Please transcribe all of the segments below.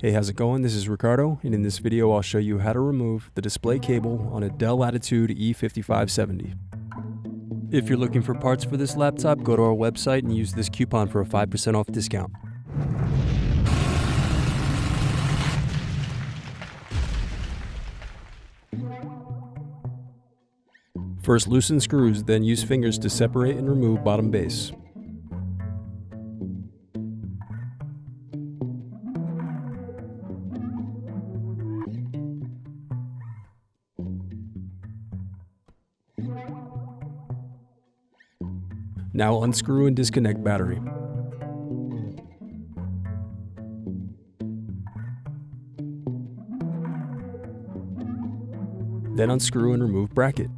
Hey, how's it going? This is Ricardo, and in this video I'll show you how to remove the display cable on a Dell Latitude E5570. If you're looking for parts for this laptop, go to our website and use this coupon for a 5% off discount. First loosen screws, then use fingers to separate and remove bottom base. Now unscrew and disconnect battery. Then unscrew and remove bracket.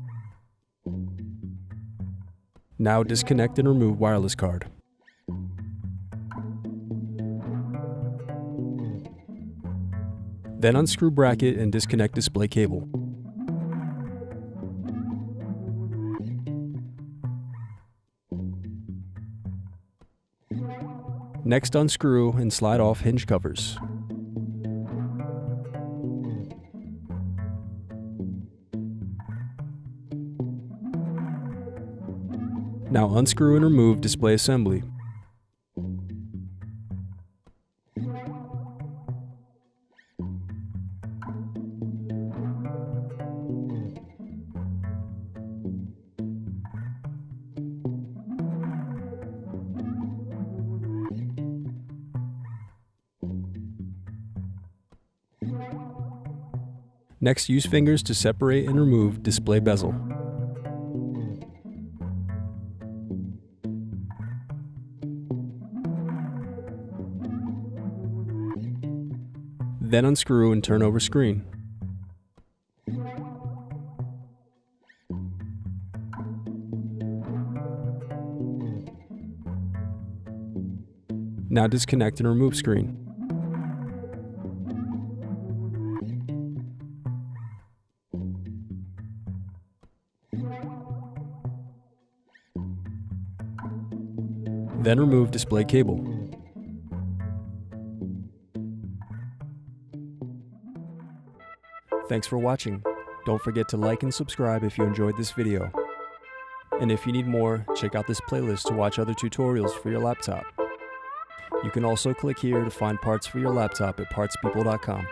Now disconnect and remove wireless card. Then unscrew bracket and disconnect display cable. Next, unscrew and slide off hinge covers. Now unscrew and remove display assembly. Next, use fingers to separate and remove display bezel. Then unscrew and turn over screen. Now disconnect and remove screen. Then remove display cable. Thanks for watching. Don't forget to like and subscribe if you enjoyed this video. And if you need more, check out this playlist to watch other tutorials for your laptop. You can also click here to find parts for your laptop at partspeople.com.